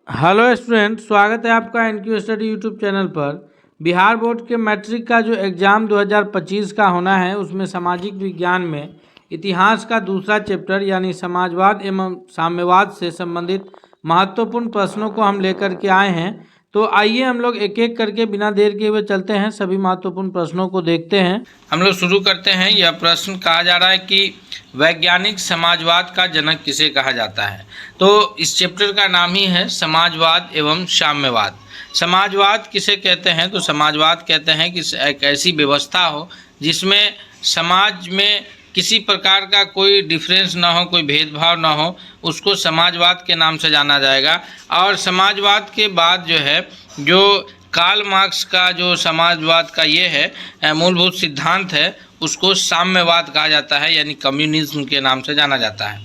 Hello student, स्वागत है आपका एनक्यू स्टडी यूट्यूब चैनल पर। बिहार बोर्ड के मैट्रिक का जो एग्ज़ाम 2025 का होना है, उसमें सामाजिक विज्ञान में इतिहास का दूसरा चैप्टर यानी समाजवाद एवं साम्यवाद से संबंधित महत्वपूर्ण प्रश्नों को हम लेकर के आए हैं। तो आइए हम लोग एक एक करके बिना देर के हुए चलते हैं, सभी महत्वपूर्ण प्रश्नों को देखते हैं। हम लोग शुरू करते हैं। यह प्रश्न कहा जा रहा है कि वैज्ञानिक समाजवाद का जनक किसे कहा जाता है। तो इस चैप्टर का नाम ही है समाजवाद एवं साम्यवाद। समाजवाद किसे कहते हैं? तो समाजवाद कहते हैं कि एक ऐसी व्यवस्था हो जिसमें समाज में किसी प्रकार का कोई डिफरेंस ना हो, कोई भेदभाव ना हो, उसको समाजवाद के नाम से जाना जाएगा। और समाजवाद के बाद जो है, जो कार्ल मार्क्स का जो समाजवाद का ये है मूलभूत सिद्धांत है, उसको साम्यवाद कहा जाता है, यानी कम्युनिज्म के नाम से जाना जाता है।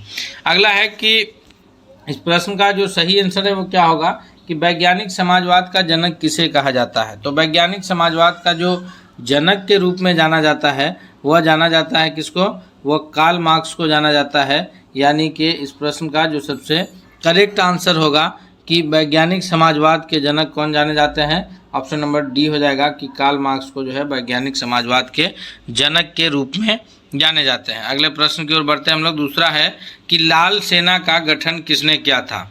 अगला है कि इस प्रश्न का जो सही आंसर है वो क्या होगा कि वैज्ञानिक समाजवाद का जनक किसे कहा जाता है। तो वैज्ञानिक समाजवाद का जो जनक के रूप में जाना जाता है वह जाना जाता है किसको? वह कार्ल मार्क्स को जाना जाता है। यानी कि इस प्रश्न का जो सबसे करेक्ट आंसर होगा कि वैज्ञानिक समाजवाद के जनक कौन जाने जाते हैं, ऑप्शन नंबर डी हो जाएगा कि कार्ल मार्क्स को जो है वैज्ञानिक समाजवाद के जनक के रूप में जाने जाते हैं। अगले प्रश्न की ओर बढ़ते हैं हम लोग। दूसरा है कि लाल सेना का गठन किसने किया था।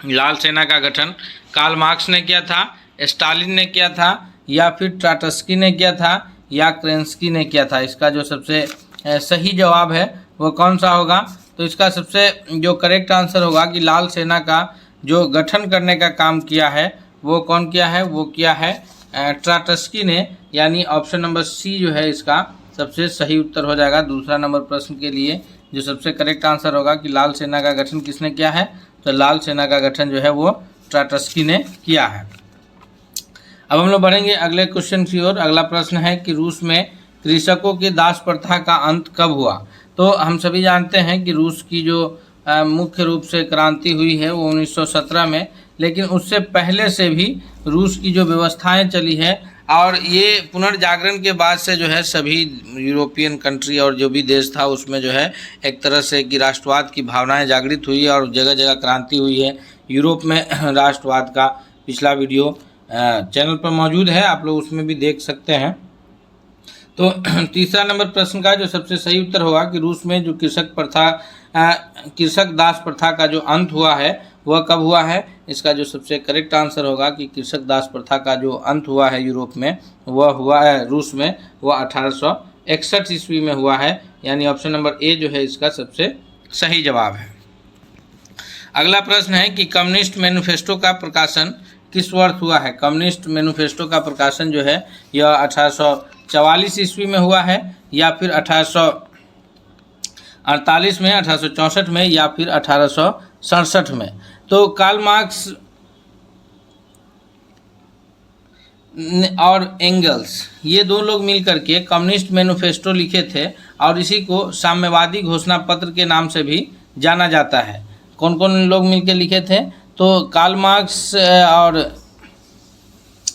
लाल सेना का गठन कार्ल मार्क्स ने किया था, स्टालिन ने किया था, या फिर ट्राटस्की ने किया था, या क्रेंस्की ने किया था। इसका जो सबसे सही जवाब है वो कौन सा होगा? तो इसका सबसे जो करेक्ट आंसर होगा कि लाल सेना का जो गठन करने का काम किया है वो कौन किया है? वो किया है ट्राटस्की ने। यानी ऑप्शन नंबर सी जो है इसका सबसे सही उत्तर हो जाएगा दूसरा नंबर प्रश्न के लिए। जो सबसे करेक्ट आंसर होगा कि लाल सेना का गठन किसने किया है, तो लाल सेना का गठन जो है वो ट्राटस्की ने किया है। अब हम लोग बढ़ेंगे अगले क्वेश्चन की ओर। अगला प्रश्न है कि रूस में कृषकों की दास प्रथा का अंत कब हुआ। तो हम सभी जानते हैं कि रूस की जो मुख्य रूप से क्रांति हुई है वो 1917 में, लेकिन उससे पहले से भी रूस की जो व्यवस्थाएं चली है, और ये पुनर्जागरण के बाद से जो है सभी यूरोपियन कंट्री और जो भी देश था उसमें जो है एक तरह से कि राष्ट्रवाद की भावनाएं जागृत हुई है और जगह जगह क्रांति हुई है। यूरोप में राष्ट्रवाद का पिछला वीडियो चैनल पर मौजूद है, आप लोग उसमें भी देख सकते हैं। तो तीसरा नंबर प्रश्न का जो सबसे सही उत्तर होगा कि रूस में जो कृषक दास प्रथा का जो अंत हुआ है वह कब हुआ है। इसका जो सबसे करेक्ट आंसर होगा कि कृषक दास प्रथा का जो अंत हुआ है यूरोप में, वह हुआ है रूस में, वह 1861 ईस्वी में हुआ है। यानी ऑप्शन नंबर ए जो है इसका सबसे सही जवाब है। अगला प्रश्न है कि कम्युनिस्ट मैनिफेस्टो का प्रकाशन किस वर्ष हुआ है। कम्युनिस्ट मैनिफेस्टो का प्रकाशन जो है यह 1844 ईस्वी में हुआ है, या फिर 1848 में, 1864 में, या फिर 1867 में। तो कार्ल मार्क्स और एंगल्स ये दो लोग मिलकर के कम्युनिस्ट मैनिफेस्टो लिखे थे, और इसी को साम्यवादी घोषणा पत्र के नाम से भी जाना जाता है। कौन कौन लोग मिलकर लिखे थे? तो कार्ल मार्क्स और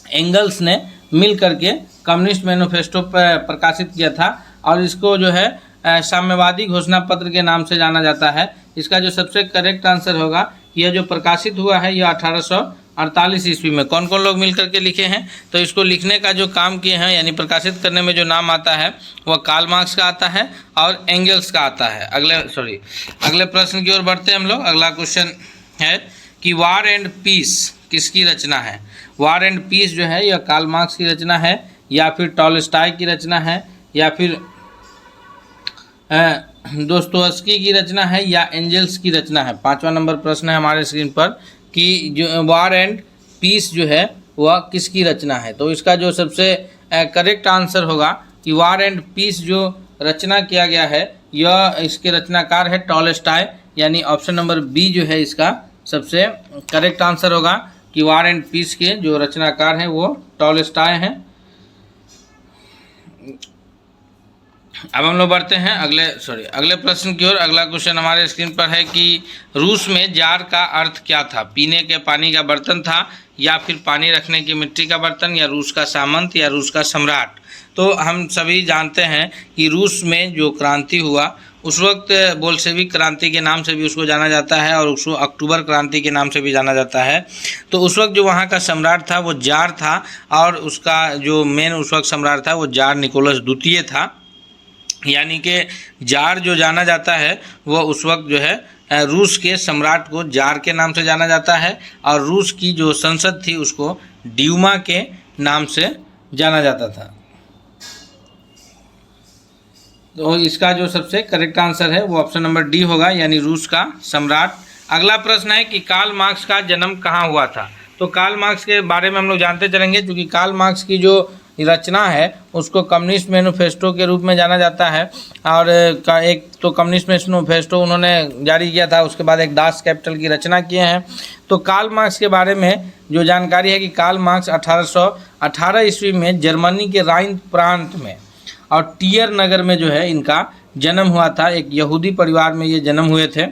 एंगल्स ने मिल करके कम्युनिस्ट मैनिफेस्टो पर प्रकाशित किया था, और इसको जो है साम्यवादी घोषणा पत्र के नाम से जाना जाता है। इसका जो सबसे करेक्ट आंसर होगा कि यह जो प्रकाशित हुआ है यह 1848 ईस्वी में। कौन कौन लोग मिल करके लिखे हैं? तो इसको लिखने का जो काम किए हैं, यानी प्रकाशित करने में जो नाम आता है वह कार्ल मार्क्स का आता है और एंगल्स का आता है। अगले प्रश्न की ओर बढ़ते हैं हम लोग। अगला क्वेश्चन है कि वार एंड पीस किसकी रचना है। वार एंड पीस जो है यह कार्ल मार्क्स की रचना है, या फिर टॉलस्टॉय की रचना है, या फिर दोस्तोयस्की की रचना है, या एंजल्स की रचना है। पांचवा नंबर प्रश्न है हमारे स्क्रीन पर कि जो वार एंड पीस जो है वह किसकी रचना है। तो इसका जो सबसे करेक्ट आंसर होगा कि वार एंड पीस जो रचना किया गया है यह इसके रचनाकार है टॉलस्टॉय। यानी ऑप्शन नंबर बी जो है इसका सबसे करेक्ट आंसर होगा कि वार एंड पीस के जो रचनाकार हैं वो टॉलस्टॉय हैं। अब हम लोग बढ़ते हैं अगले प्रश्न की ओर। अगला क्वेश्चन हमारे स्क्रीन पर है कि रूस में जार का अर्थ क्या था। पीने के पानी का बर्तन था, या फिर पानी रखने की मिट्टी का बर्तन, या रूस का सामंत, या रूस का सम्राट। तो हम सभी जानते हैं कि रूस में जो क्रांति हुआ उस वक्त बोल्शेविक क्रांति के नाम से भी उसको जाना जाता है और उसको अक्टूबर क्रांति के नाम से भी जाना जाता है। तो उस वक्त जो वहाँ का सम्राट था वो जार था और उसका जो मेन उस वक्त सम्राट था वो जार निकोलस द्वितीय था। यानी कि जार जो जाना जाता है वो उस वक्त जो है रूस के सम्राट को जार के नाम से जाना जाता है और रूस की जो संसद थी उसको ड्यूमा के नाम से जाना जाता था। तो इसका जो सबसे करेक्ट आंसर है वो ऑप्शन नंबर डी होगा, यानी रूस का सम्राट। अगला प्रश्न है कि कार्ल मार्क्स का जन्म कहाँ हुआ था। तो कार्ल मार्क्स के बारे में हम लोग जानते चलेंगे, क्योंकि कार्ल मार्क्स की जो रचना है उसको कम्युनिस्ट मैनिफेस्टो के रूप में जाना जाता है। और एक तो कम्युनिस्ट मैनिफेस्टो उन्होंने जारी किया था, उसके बाद एक दास कैपिटल की रचना किए हैं। तो कार्ल मार्क्स के बारे में जो जानकारी है कि कार्ल मार्क्स 1818 ईस्वी में जर्मनी के राइन प्रांत में और टियर नगर में जो है इनका जन्म हुआ था। एक यहूदी परिवार में ये जन्म हुए थे।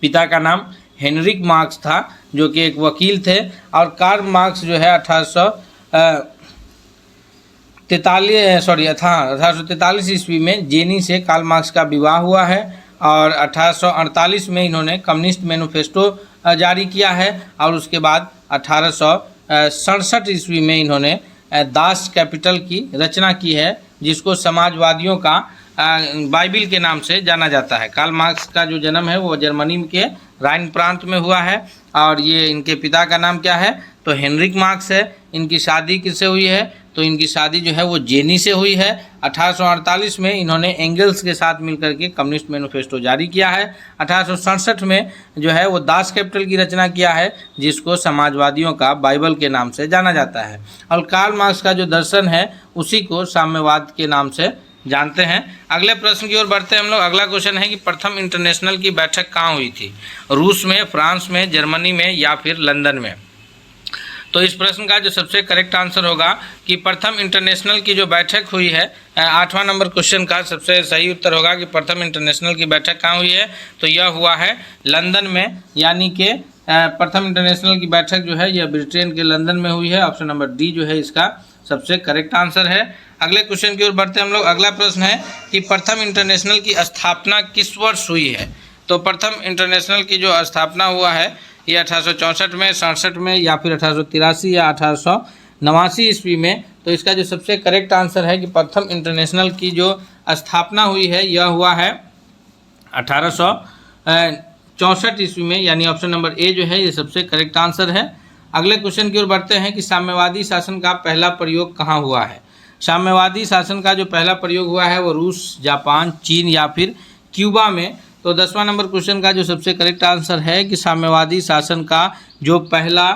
पिता का नाम हेनरिक मार्क्स था जो कि एक वकील थे। और कार्ल मार्क्स जो है 1843 ईस्वी में जेनी से कार्ल मार्क्स का विवाह हुआ है और 1848 में इन्होंने कम्युनिस्ट मैनिफेस्टो जारी किया है और उसके बाद 1867 ईस्वी में इन्होंने दास कैपिटल की रचना की है, जिसको समाजवादियों का बाइबिल के नाम से जाना जाता है। कार्ल मार्क्स का जो जन्म है वो जर्मनी के राइन प्रांत में हुआ है और ये इनके पिता का नाम क्या है तो हेनरिक मार्क्स है। इनकी शादी किससे हुई है तो इनकी शादी जो है वो जेनी से हुई है। 1848 में इन्होंने एंगल्स के साथ मिलकर के कम्युनिस्ट मैनिफेस्टो जारी किया है। 1867 में जो है वो दास कैपिटल की रचना किया है, जिसको समाजवादियों का बाइबल के नाम से जाना जाता है। और कार्ल मार्क्स का जो दर्शन है उसी को साम्यवाद के नाम से जानते हैं। अगले प्रश्न की ओर बढ़ते हैं हम लोग। अगला क्वेश्चन है कि प्रथम इंटरनेशनल की बैठक कहाँ हुई थी। रूस में, फ्रांस में, जर्मनी में या फिर लंदन में। तो इस प्रश्न का जो सबसे करेक्ट आंसर होगा कि प्रथम इंटरनेशनल की जो बैठक हुई है, 8वां नंबर क्वेश्चन का सबसे सही उत्तर होगा कि प्रथम इंटरनेशनल की बैठक कहाँ हुई है तो यह हुआ है लंदन में। यानी कि प्रथम इंटरनेशनल की बैठक जो है यह ब्रिटेन के लंदन में हुई है। ऑप्शन नंबर डी जो है इसका सबसे करेक्ट आंसर है। अगले क्वेश्चन की ओर बढ़ते हैं हम लोग। अगला प्रश्न है कि प्रथम इंटरनेशनल की स्थापना किस वर्ष हुई है। तो प्रथम इंटरनेशनल की जो स्थापना हुआ है ये 1864 में, 67 में या फिर 1883 या 1889 ईस्वी में। तो इसका जो सबसे करेक्ट आंसर है कि प्रथम इंटरनेशनल की जो स्थापना हुई है यह हुआ है 1864 ईस्वी में, यानी ऑप्शन नंबर ए जो है ये सबसे करेक्ट आंसर है। अगले क्वेश्चन की ओर बढ़ते हैं कि साम्यवादी शासन का पहला प्रयोग कहाँ हुआ है। साम्यवादी शासन का जो पहला प्रयोग हुआ है वो रूस, जापान, चीन या फिर क्यूबा में। तो 10वां नंबर क्वेश्चन का जो सबसे करेक्ट आंसर है कि साम्यवादी शासन का जो पहला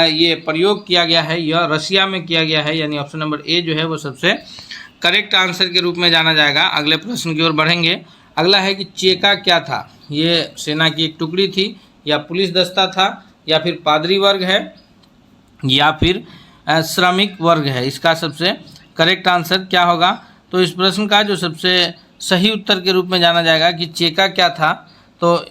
ये प्रयोग किया गया है यह रशिया में किया गया है, यानी ऑप्शन नंबर ए जो है वो सबसे करेक्ट आंसर के रूप में जाना जाएगा। अगले प्रश्न की ओर बढ़ेंगे। अगला है कि चेका क्या था। ये सेना की एक टुकड़ी थी या पुलिस दस्ता था या फिर पादरी वर्ग है या फिर श्रमिक वर्ग है। इसका सबसे करेक्ट आंसर क्या होगा। तो इस प्रश्न का जो सबसे सही उत्तर के रूप में जाना जाएगा कि चेका क्या था। तो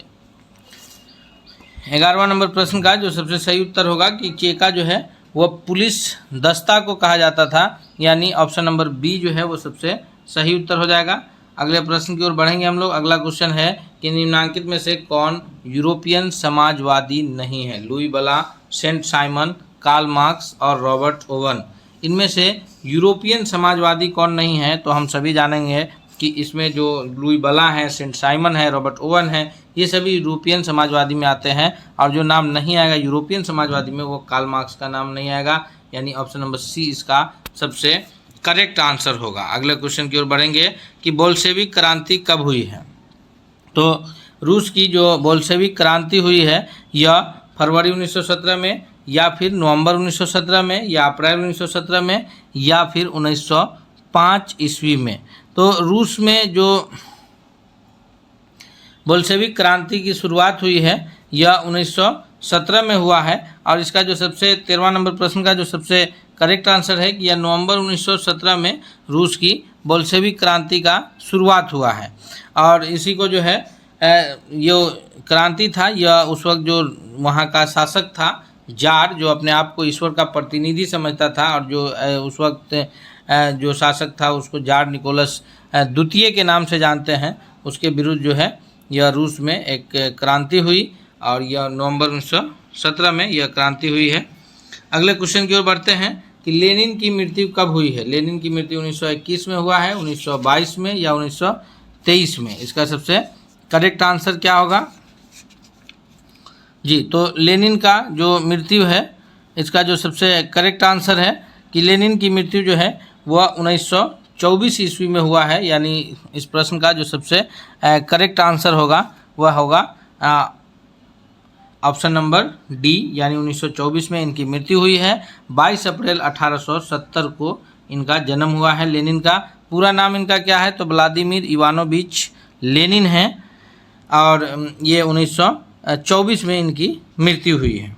11वां नंबर प्रश्न का जो सबसे सही उत्तर होगा कि चेका जो है वह पुलिस दस्ता को कहा जाता था, यानी ऑप्शन नंबर बी जो है वो सबसे सही उत्तर हो जाएगा। अगले प्रश्न की ओर बढ़ेंगे हम लोग। अगला क्वेश्चन है कि निम्नलिखित में से कौन यूरोपियन समाजवादी नहीं है। लुई बला, सेंट साइमन, कार्ल मार्क्स और रॉबर्ट ओवन। इनमें से यूरोपियन समाजवादी कौन नहीं है तो हम सभी जानेंगे कि इसमें जो लुई बला है, सेंट साइमन है, रॉबर्ट ओवन है, ये सभी यूरोपियन समाजवादी में आते हैं। और जो नाम नहीं आएगा यूरोपियन समाजवादी में वो कार्ल मार्क्स का नाम नहीं आएगा, यानी ऑप्शन नंबर सी इसका सबसे करेक्ट आंसर होगा। अगले क्वेश्चन की ओर बढ़ेंगे कि बोल्शेविक क्रांति कब हुई है। तो रूस की जो बोल्शेविक क्रांति हुई है यह फरवरी 1917 में या फिर नवंबर 1917 में या अप्रैल 1917 में या फिर 1905 ईस्वी में। तो रूस में जो बोल्शेविक क्रांति की शुरुआत हुई है यह 1917 में हुआ है। और इसका जो सबसे 13वां नंबर प्रश्न का जो सबसे करेक्ट आंसर है कि यह नवंबर 1917 में रूस की बोल्शेविक क्रांति का शुरुआत हुआ है। और इसी को जो है जो क्रांति था यह उस वक्त जो वहाँ का शासक था जार, जो अपने आप को ईश्वर का प्रतिनिधि समझता था, और जो उस वक्त जो शासक था उसको जार निकोलस द्वितीय के नाम से जानते हैं। उसके विरुद्ध जो है यह रूस में एक क्रांति हुई और यह नवंबर 1917 में यह क्रांति हुई है। अगले क्वेश्चन की ओर बढ़ते हैं कि लेनिन की मृत्यु कब हुई है। लेनिन की मृत्यु 1921 में हुआ है, 1922 में या 1923 में। इसका सबसे करेक्ट आंसर क्या होगा जी? तो लेनिन का जो मृत्यु है, इसका जो सबसे करेक्ट आंसर है कि लेनिन की मृत्यु जो है वह 1924 ईस्वी में हुआ है। यानी इस प्रश्न का जो सबसे करेक्ट आंसर होगा वह होगा ऑप्शन नंबर डी, यानी 1924 में इनकी मृत्यु हुई है। 22 अप्रैल 1870 को इनका जन्म हुआ है। लेनिन का पूरा नाम इनका क्या है? तो व्लादिमीर इवानोविच लेनिन है और ये 1924 में इनकी मृत्यु हुई है।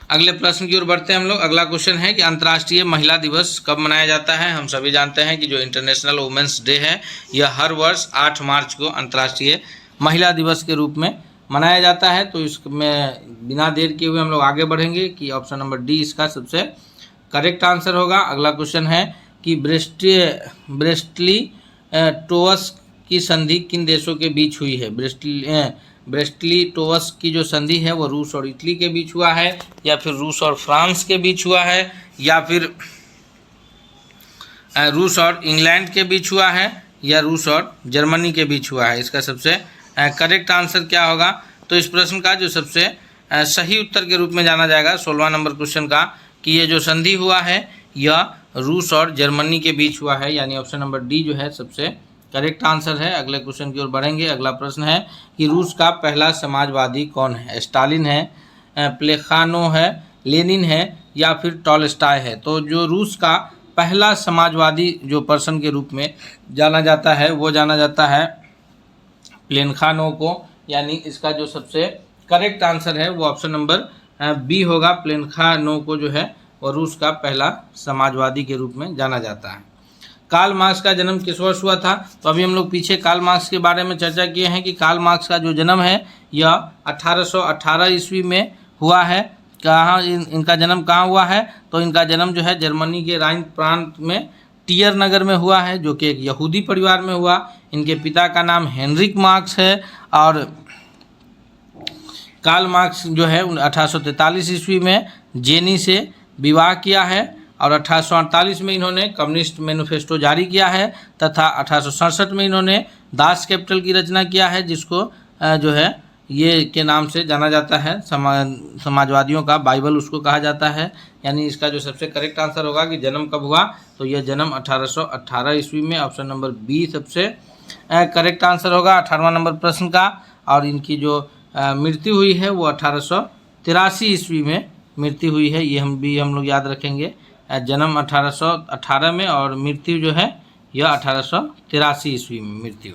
अगले प्रश्न की ओर बढ़ते हैं हम लोग। अगला क्वेश्चन है कि अंतर्राष्ट्रीय महिला दिवस कब मनाया जाता है। हम सभी जानते हैं कि जो इंटरनेशनल वुमेंस डे है यह हर वर्ष 8 मार्च को अंतर्राष्ट्रीय महिला दिवस के रूप में मनाया जाता है। तो इसमें बिना देर किए हुए हम लोग आगे बढ़ेंगे कि ऑप्शन नंबर डी इसका सबसे करेक्ट आंसर होगा। अगला क्वेश्चन है कि ब्रेस्टली टोवस की संधि किन देशों के बीच हुई है। ब्रेस्टली टोवस की जो संधि है वो रूस और इटली के बीच हुआ है, या फिर रूस और फ्रांस के बीच हुआ है, या फिर रूस और इंग्लैंड के बीच हुआ है, या रूस और जर्मनी के बीच हुआ है। इसका सबसे करेक्ट आंसर क्या होगा? तो इस प्रश्न का जो सबसे सही उत्तर के रूप में जाना जाएगा 16वां नंबर क्वेश्चन का कि ये जो संधि हुआ है यह रूस और जर्मनी के बीच हुआ है। यानी ऑप्शन नंबर डी जो है सबसे करेक्ट आंसर है। अगले क्वेश्चन की ओर बढ़ेंगे। अगला प्रश्न है कि रूस का पहला समाजवादी कौन है। स्टालिन है, प्लेखानो है, लेनिन है, या फिर टॉलस्टॉय है। तो जो रूस का पहला समाजवादी जो पर्सन के रूप में जाना जाता है वो जाना जाता है प्लेखानो को। यानी इसका जो सबसे करेक्ट आंसर है वो ऑप्शन नंबर बी होगा। प्लेखानो को जो है वो रूस का पहला समाजवादी के रूप में जाना जाता है। कार्ल मार्क्स का जन्म किस वर्ष हुआ था। तो अभी हम लोग पीछे कार्ल मार्क्स के बारे में चर्चा किए हैं कि कार्ल मार्क्स का जो जन्म है यह 1818 ईस्वी में हुआ है। कहाँ इनका जन्म कहाँ हुआ है? तो इनका जन्म जो है जर्मनी के राइन प्रांत में टियर नगर में हुआ है, जो कि एक यहूदी परिवार में हुआ। इनके पिता का नाम हेनरिक मार्क्स है और कार्ल मार्क्स जो है 1843 ईस्वी में जेनी से विवाह किया है और 1848 में इन्होंने कम्युनिस्ट मैनिफेस्टो जारी किया है तथा 1867 में इन्होंने दास कैपिटल की रचना किया है, जिसको जो है ये के नाम से जाना जाता है। समाजवादियों का बाइबल उसको कहा जाता है। यानी इसका जो सबसे करेक्ट आंसर होगा कि जन्म कब हुआ, तो यह जन्म 1818 ईस्वी में। ऑप्शन नंबर बी सबसे करेक्ट आंसर होगा 18वां नंबर प्रश्न का। और इनकी जो मृत्यु हुई है वो 1883 ईस्वी में मृत्यु हुई है। ये हम लोग याद रखेंगे। जन्म 1818 में और मृत्यु जो है यह 1883 ईस्वी में मृत्यु।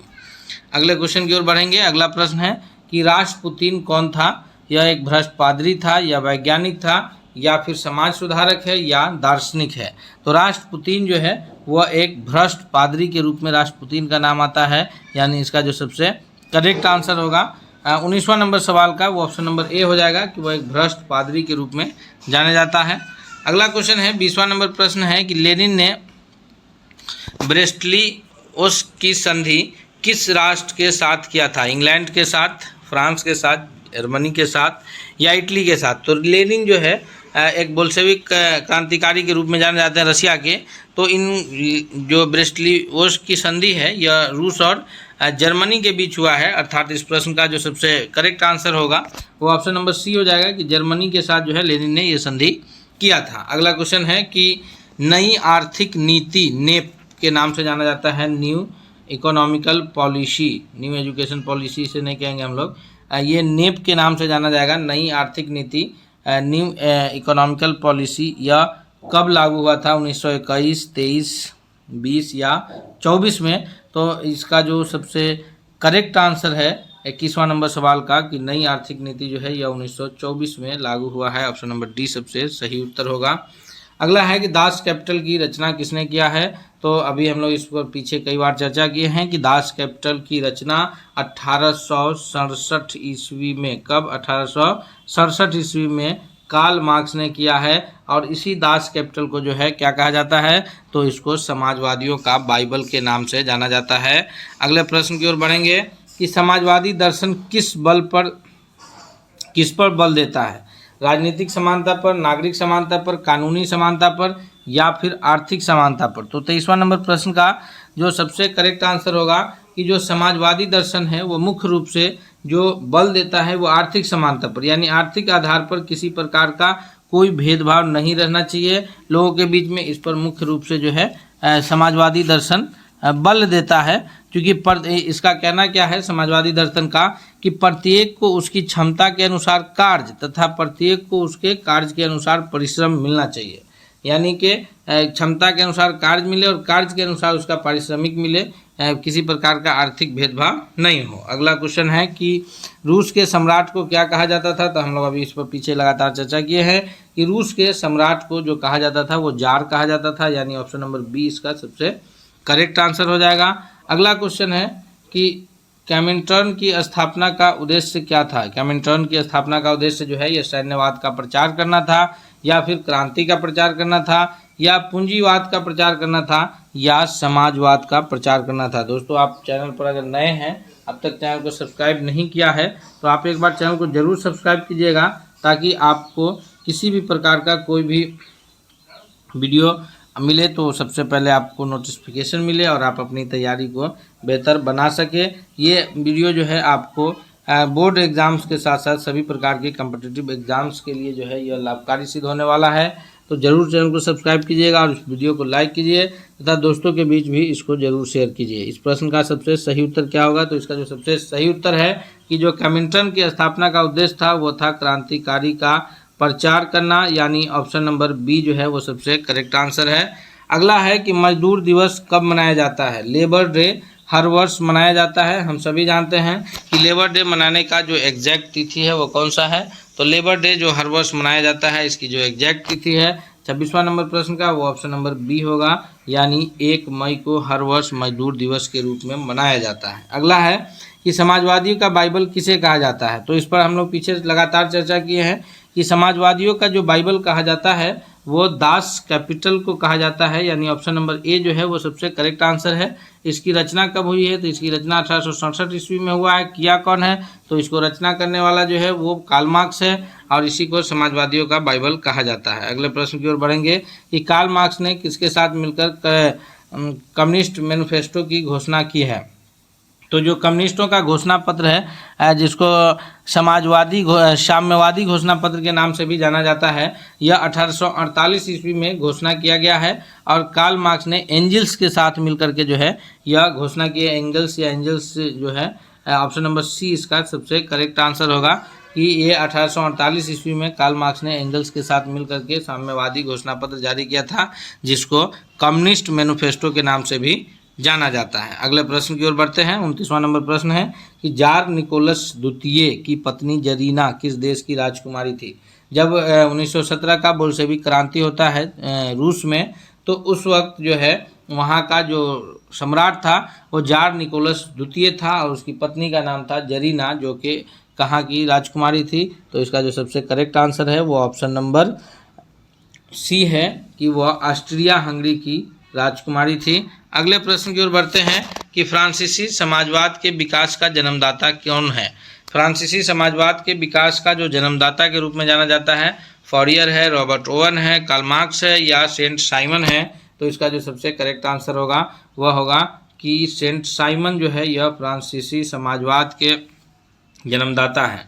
अगले क्वेश्चन की ओर बढ़ेंगे। अगला प्रश्न है कि राष्ट्रपुतिन कौन था। यह एक भ्रष्ट पादरी था, या वैज्ञानिक था, या फिर समाज सुधारक है, या दार्शनिक है। तो राष्ट्रपुतिन जो है वह एक भ्रष्ट पादरी के रूप में राष्ट्रपुतिन का नाम आता है। यानी इसका जो सबसे करेक्ट आंसर होगा 19वां नंबर सवाल का वो ऑप्शन नंबर ए हो जाएगा कि वह एक भ्रष्ट पादरी के रूप में जाना जाता है। अगला क्वेश्चन है 20वां नंबर प्रश्न है कि लेनिन ने ब्रेस्टली-ओस की संधि किस राष्ट्र के साथ किया था। इंग्लैंड के साथ, फ्रांस के साथ, जर्मनी के साथ, या इटली के साथ। तो लेनिन जो है एक बोल्शेविक क्रांतिकारी के रूप में जाने जाते हैं रशिया के। तो इन जो ब्रेस्टली-ओस की संधि है यह रूस और जर्मनी के बीच हुआ है। अर्थात इस प्रश्न का जो सबसे करेक्ट आंसर होगा वो ऑप्शन नंबर सी हो जाएगा कि जर्मनी के साथ जो है लेनिन ने ये संधि किया था। अगला क्वेश्चन है कि नई आर्थिक नीति नेप के नाम से जाना जाता है। New economical policy, new education policy से नहीं कहेंगे हम लोग, ये नेप के नाम से जाना जाएगा। नई आर्थिक नीति न्यू इकोनॉमिकल पॉलिसी यह कब लागू हुआ था? 1921, 23, 20 या 24 में। तो इसका जो सबसे करेक्ट आंसर है 21वां नंबर सवाल का कि नई आर्थिक नीति जो है यह 1924 में लागू हुआ है। ऑप्शन नंबर डी सबसे सही उत्तर होगा। अगला है कि दास कैपिटल की रचना किसने किया है। तो अभी हम लोग इस पर पीछे कई बार चर्चा किए हैं कि दास कैपिटल की रचना 1867 ईस्वी में, कब 1867 ईस्वी में कार्ल मार्क्स ने किया है और इसी दास कैपिटल को जो है क्या कहा जाता है, तो इसको समाजवादियों का बाइबल के नाम से जाना जाता है। अगले प्रश्न की ओर बढ़ेंगे कि समाजवादी दर्शन किस पर बल देता है, राजनीतिक समानता पर, नागरिक समानता पर, कानूनी समानता पर या फिर आर्थिक समानता पर। तो 23वां नंबर प्रश्न का जो सबसे करेक्ट आंसर होगा कि जो समाजवादी दर्शन है वो मुख्य रूप से जो बल देता है वो आर्थिक समानता पर, यानी आर्थिक आधार पर किसी प्रकार का कोई भेदभाव नहीं रहना चाहिए लोगों के बीच में। इस पर मुख्य रूप से जो है समाजवादी दर्शन बल देता है, क्योंकि इसका कहना क्या है समाजवादी दर्शन का कि प्रत्येक को उसकी क्षमता के अनुसार कार्य तथा प्रत्येक को उसके कार्य के अनुसार परिश्रम मिलना चाहिए, यानी कि क्षमता के अनुसार कार्य मिले और कार्य के अनुसार उसका पारिश्रमिक मिले, किसी प्रकार का आर्थिक भेदभाव नहीं हो। अगला क्वेश्चन है कि रूस के सम्राट को क्या कहा जाता था, तो हम लोग अभी इस पर पीछे लगातार चर्चा किए हैं कि रूस के सम्राट को जो कहा जाता था वो जार कहा जाता था, यानी ऑप्शन नंबर बी इसका सबसे करेक्ट आंसर हो जाएगा। अगला क्वेश्चन है कि कॉमिंटर्न की स्थापना का उद्देश्य क्या था। कॉमिंटर्न की स्थापना का उद्देश्य जो है ये सैन्यवाद का प्रचार करना था या फिर क्रांति का प्रचार करना था या पूंजीवाद का प्रचार करना था या समाजवाद का प्रचार करना था। दोस्तों आप चैनल पर अगर नए हैं, अब तक चैनल को सब्सक्राइब नहीं किया है, तो आप एक बार चैनल को जरूर सब्सक्राइब कीजिएगा ताकि आपको किसी भी प्रकार का कोई भी वीडियो मिले तो सबसे पहले आपको नोटिफिकेशन मिले और आप अपनी तैयारी को बेहतर बना सके। ये वीडियो जो है आपको बोर्ड एग्ज़ाम्स के साथ साथ सभी प्रकार के कम्पिटिटिव एग्ज़ाम्स के लिए जो है यह लाभकारी सिद्ध होने वाला है। तो ज़रूर चैनल को सब्सक्राइब कीजिएगा और इस वीडियो को लाइक कीजिए तथा दोस्तों के बीच भी इसको ज़रूर शेयर कीजिए। इस प्रश्न का सबसे सही उत्तर क्या होगा, तो इसका जो सबसे सही उत्तर है कि जो कॉमिंटर्न की स्थापना का उद्देश्य था वो था क्रांतिकारी का प्रचार करना, यानी ऑप्शन नंबर बी जो है वो सबसे करेक्ट आंसर है। अगला है कि मजदूर दिवस कब मनाया जाता है। लेबर डे हर वर्ष मनाया जाता है। हम सभी जानते हैं कि लेबर डे मनाने का जो एग्जैक्ट तिथि है वो कौन सा है, तो लेबर डे जो हर वर्ष मनाया जाता है इसकी जो एग्जैक्ट तिथि है 26वां नंबर प्रश्न का वो ऑप्शन नंबर बी होगा, यानी 1 मई को हर वर्ष मजदूर दिवस के रूप में मनाया जाता है। अगला है कि समाजवादियों का बाइबल किसे कहा जाता है, तो इस पर हम लोग पीछे लगातार चर्चा किए हैं कि समाजवादियों का जो बाइबल कहा जाता है वो दास कैपिटल को कहा जाता है, यानी ऑप्शन नंबर ए जो है वो सबसे करेक्ट आंसर है। इसकी रचना कब हुई है, तो इसकी रचना 1867 ईस्वी में हुआ है। किया कौन है, तो इसको रचना करने वाला जो है वो कार्ल मार्क्स है और इसी को समाजवादियों का बाइबल कहा जाता है। अगले प्रश्न की ओर बढ़ेंगे कि कार्ल मार्क्स ने किसके साथ मिलकर कम्युनिस्ट मैनिफेस्टो की घोषणा की है। तो जो कम्युनिस्टों का घोषणा पत्र है जिसको साम्यवादी घोषणा पत्र के नाम से भी जाना जाता है, यह 1848 ईस्वी में घोषणा किया गया है और कार्ल मार्क्स ने एंजल्स के साथ मिलकर के जो है यह घोषणा की है। एंजल्स जो है ऑप्शन नंबर सी इसका सबसे करेक्ट आंसर होगा कि ये 1848 ईस्वी में कार्ल मार्क्स ने एंजल्स के साथ मिलकर के साम्यवादी घोषणा पत्र जारी किया था, जिसको कम्युनिस्ट मैनिफेस्टो के नाम से भी जाना जाता है। अगले प्रश्न की ओर बढ़ते हैं। 29वां नंबर प्रश्न है कि जार निकोलस द्वितीय की पत्नी जरीना किस देश की राजकुमारी थी। जब 1917 का बोल्शेविक क्रांति होता है रूस में, तो उस वक्त जो है वहाँ का जो सम्राट था वो जार निकोलस द्वितीय था और उसकी पत्नी का नाम था जरीना, जो कि कहाँ की राजकुमारी थी। तो इसका जो सबसे करेक्ट आंसर है वो ऑप्शन नंबर सी है कि वह ऑस्ट्रिया हंगरी की राजकुमारी थी। अगले प्रश्न की ओर बढ़ते हैं कि फ्रांसीसी समाजवाद के विकास का जन्मदाता कौन है। फ्रांसीसी समाजवाद के विकास का जो जन्मदाता के रूप में जाना जाता है फॉरियर है, रॉबर्ट ओवन है, कार्ल मार्क्स है या सेंट साइमन है। तो इसका जो सबसे करेक्ट आंसर होगा वह होगा कि सेंट साइमन जो है यह फ्रांसीसी समाजवाद के जन्मदाता है।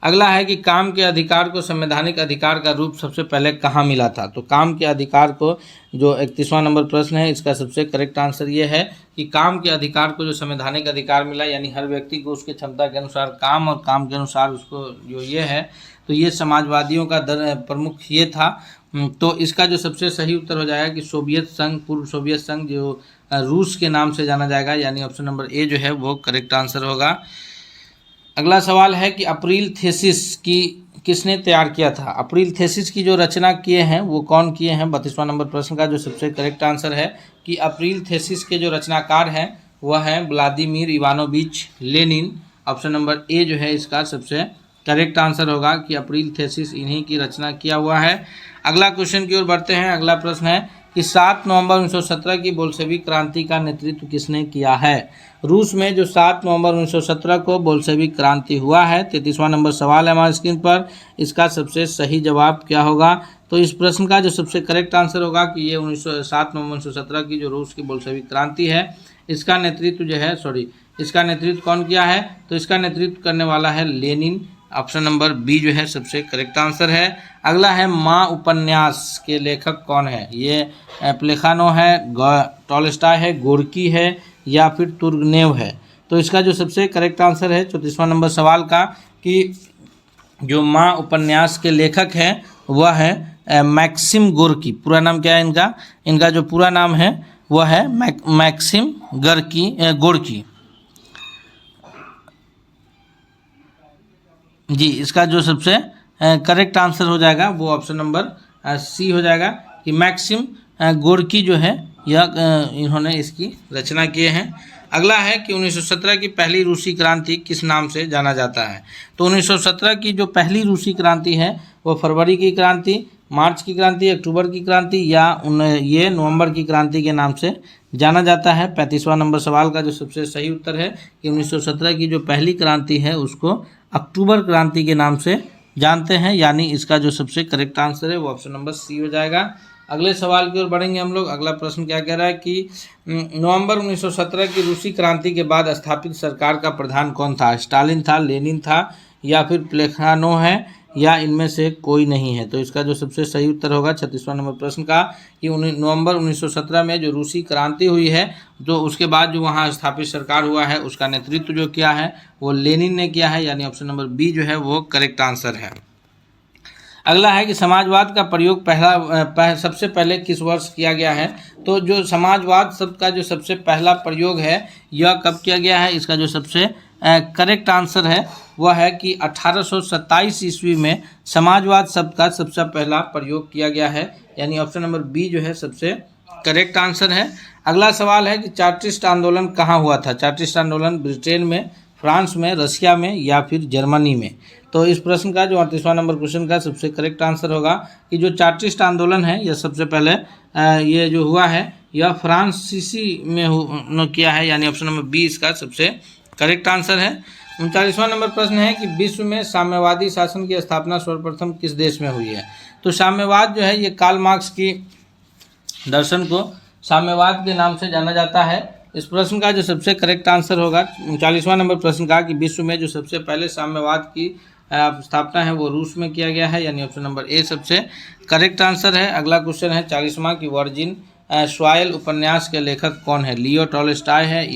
अगला है कि काम के अधिकार को संवैधानिक अधिकार का रूप सबसे पहले कहाँ मिला था। तो काम के अधिकार को जो 31वां नंबर प्रश्न है इसका सबसे करेक्ट आंसर ये है कि काम के अधिकार को जो संवैधानिक अधिकार मिला, यानी हर व्यक्ति को उसके क्षमता के अनुसार काम और काम के अनुसार उसको जो ये है, तो ये समाजवादियों का प्रमुख ये था। तो इसका जो सबसे सही उत्तर हो जाएगा कि सोवियत संघ, पूर्व सोवियत संघ जो रूस के नाम से जाना जाएगा, यानी ऑप्शन नंबर ए जो है वो करेक्ट आंसर होगा। अगला सवाल है कि अप्रैल थीसिस की किसने तैयार किया था। अप्रैल थीसिस की जो रचना किए हैं वो कौन किए हैं। 32वां नंबर प्रश्न का जो सबसे करेक्ट आंसर है कि अप्रैल थीसिस के जो रचनाकार हैं वह हैं Vladimir Ivanovich Lenin. Option number A जो है इसका सबसे करेक्ट आंसर होगा कि अप्रैल थेसिस इन्हीं की रचना किया हुआ है। अगला क्वेश्चन की ओर बढ़ते हैं। अगला प्रश्न है कि 7 नवंबर 1917 की बोल्शेविक क्रांति का नेतृत्व किसने किया है। रूस में जो 7 नवंबर 1917 को बोल्शेविक क्रांति हुआ है, 33वां नंबर सवाल है हमारे स्क्रीन पर। इसका सबसे सही जवाब क्या होगा? तो इस प्रश्न का जो सबसे करेक्ट आंसर होगा कि ये 7 नवंबर 1917 की जो रूस की बोल्शेविक क्रांति है, इसका नेतृत्व जो है इसका नेतृत्व कौन किया है? तो इसका नेतृत्व करने वाला है लेनिन। ऑप्शन नंबर बी जो है सबसे करेक्ट आंसर है। अगला है माँ उपन्यास के लेखक कौन है? ये प्लेखानो है, टॉल्स्टॉय है, गोर्की है या फिर तुर्गनेव है। तो इसका जो सबसे करेक्ट आंसर है 34वां नंबर सवाल का कि जो माँ उपन्यास के लेखक हैं वह है मैक्सिम गोर्की। पूरा नाम क्या है इनका? इनका जो पूरा नाम है वह है मैक्सिम गोर्की जी। इसका जो सबसे करेक्ट आंसर हो जाएगा वो ऑप्शन नंबर सी हो जाएगा कि मैक्सिम गोर्की जो है यह इन्होंने इसकी रचना किए हैं। अगला है कि 1917 की पहली रूसी क्रांति किस नाम से जाना जाता है। तो 1917 की जो पहली रूसी क्रांति है वो फरवरी की क्रांति, मार्च की क्रांति, अक्टूबर की क्रांति या ये नवंबर की क्रांति के नाम से जाना जाता है। 35वां नंबर सवाल का जो सबसे सही उत्तर है कि 1917 की जो पहली क्रांति है उसको अक्टूबर क्रांति के नाम से जानते हैं, यानी इसका जो सबसे करेक्ट आंसर है वो ऑप्शन नंबर सी हो जाएगा। अगले सवाल की ओर बढ़ेंगे हम लोग। अगला प्रश्न क्या कह रहा है कि नवंबर 1917 की रूसी क्रांति के बाद स्थापित सरकार का प्रधान कौन था? स्टालिन था, लेनिन था या फिर प्लेखानो है या इनमें से कोई नहीं है। तो इसका जो सबसे सही उत्तर होगा 36वां नंबर प्रश्न का कि नवंबर 1917 में जो रूसी क्रांति हुई है तो उसके बाद जो वहाँ स्थापित सरकार हुआ है उसका नेतृत्व जो किया है वो लेनिन ने किया है, यानी ऑप्शन नंबर बी जो है वो करेक्ट आंसर है। अगला है कि समाजवाद का प्रयोग सबसे पहले किस वर्ष किया गया है। तो जो समाजवाद शब्द का जो सबसे पहला प्रयोग है यह कब किया गया है? इसका जो सबसे करेक्ट आंसर है वह है कि 1827 ईस्वी में समाजवाद शब्द का सबसे पहला प्रयोग किया गया है, यानी ऑप्शन नंबर बी जो है सबसे करेक्ट आंसर है। अगला सवाल है कि चार्टिस्ट आंदोलन कहाँ हुआ था। चार्टिस्ट आंदोलन ब्रिटेन में, फ्रांस में, रशिया में या फिर जर्मनी में। तो इस प्रश्न का जो 38वां नंबर क्वेश्चन का सबसे करेक्ट आंसर होगा कि जो चार्टिस्ट आंदोलन है यह सबसे पहले ये जो हुआ है यह फ्रांसीसी में किया है, यानी ऑप्शन नंबर बी इसका सबसे करेक्ट आंसर है। 39वां नंबर प्रश्न है कि विश्व में साम्यवादी शासन की स्थापना सर्वप्रथम किस देश में हुई है। तो साम्यवाद जो है ये कार्ल मार्क्स की दर्शन को साम्यवाद के नाम से जाना जाता है। इस प्रश्न का जो सबसे करेक्ट आंसर होगा 39वां नंबर प्रश्न का कि विश्व में जो सबसे पहले साम्यवाद की स्थापना है वो रूस में किया गया है, यानी ऑप्शन नंबर ए सबसे करेक्ट आंसर है। अगला क्वेश्चन है 40वां की वर्जिन स्वाइल उपन्यास के लेखक कौन है। लियो टॉल्स्टॉय है,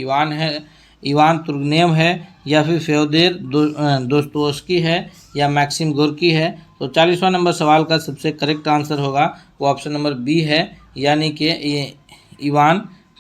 इवान तुर्गनेव है या फिर फ्योदोर दोस्तोवस्की है या मैक्सिम गोर्की है। तो 40वां नंबर सवाल का सबसे करेक्ट आंसर होगा वो ऑप्शन नंबर बी है, यानी कि इवान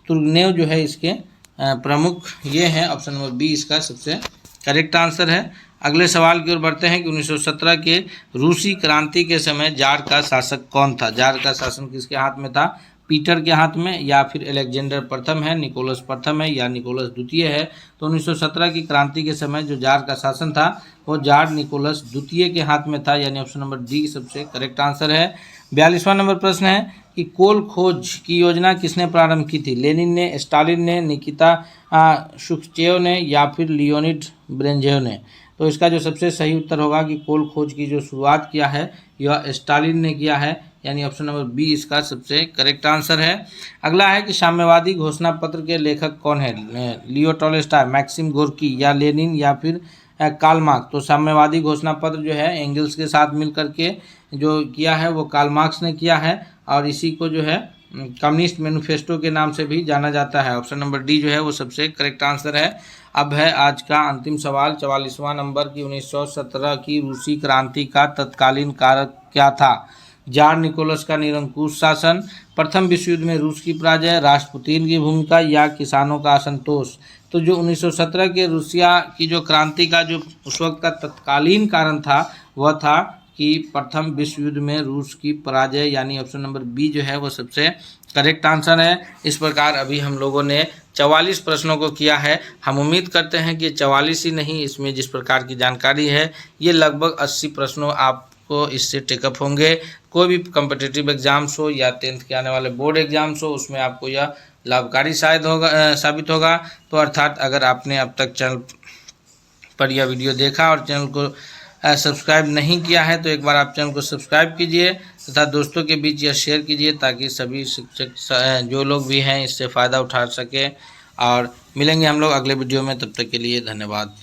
तुर्गनेव जो है इसके प्रमुख ये हैं। ऑप्शन नंबर बी इसका सबसे करेक्ट आंसर है। अगले सवाल की ओर बढ़ते हैं कि 1917 के रूसी क्रांति के समय जार का शासक कौन था। जार का शासन किसके हाथ में था? पीटर के हाथ में या फिर अलेक्जेंडर प्रथम है, निकोलस प्रथम है या निकोलस द्वितीय है। तो 1917 की क्रांति के समय जो जार का शासन था वो जार निकोलस द्वितीय के हाथ में था, यानी ऑप्शन नंबर डी सबसे करेक्ट आंसर है। 42वां नंबर प्रश्न है कि कोल खोज की योजना किसने प्रारंभ की थी। लेनिन ने, स्टालिन ने, निकिता शुक्चेव ने या फिर लियोनिड ब्रेंजेव ने। तो इसका जो सबसे सही उत्तर होगा कि कोल खोज की जो शुरुआत किया है यह स्टालिन ने किया है, यानी ऑप्शन नंबर बी इसका सबसे करेक्ट आंसर है। अगला है कि साम्यवादी घोषणा पत्र के लेखक कौन है। लियो टॉल्स्टॉय, मैक्सिम गोर्की या लेनिन या फिर कार्ल मार्क्स। तो साम्यवादी घोषणा पत्र जो है एंगल्स के साथ मिल करके जो किया है वो कार्ल मार्क्स ने किया है और इसी को जो है कम्युनिस्ट मैनिफेस्टो के नाम से भी जाना जाता है। ऑप्शन नंबर डी जो है वो सबसे करेक्ट आंसर है। अब है आज का अंतिम सवाल 44वां नंबर की 1917 की रूसी क्रांति का तत्कालीन कारक क्या था। जार निकोलस का निरंकुश शासन, प्रथम विश्व युद्ध में रूस की पराजय, राष्ट्रपुतीन की भूमिका या किसानों का असंतोष। तो जो 1917 के रूसिया की जो क्रांति का जो उस वक्त का तत्कालीन कारण था वह था कि प्रथम विश्व युद्ध में रूस की पराजय, यानी ऑप्शन नंबर बी जो है वो सबसे करेक्ट आंसर है। इस प्रकार अभी हम लोगों ने 44 प्रश्नों को किया है। हम उम्मीद करते हैं कि 44 ही नहीं, इसमें जिस प्रकार की जानकारी है ये लगभग 80 प्रश्नों आपको इससे टेकअप होंगे। कोई भी कम्पिटिटिव एग्जाम्स हो या 10th के आने वाले बोर्ड एग्जाम्स हो, उसमें आपको यह लाभकारी साबित होगा। तो अर्थात अगर आपने अब तक चैनल पर यह वीडियो देखा और चैनल को सब्सक्राइब नहीं किया है तो एक बार आप चैनल को सब्सक्राइब कीजिए तथा दोस्तों के बीच यह शेयर कीजिए ताकि सभी शिक्षक जो लोग भी हैं इससे फ़ायदा उठा सकें। और मिलेंगे हम लोग अगले वीडियो में, तब तक के लिए धन्यवाद।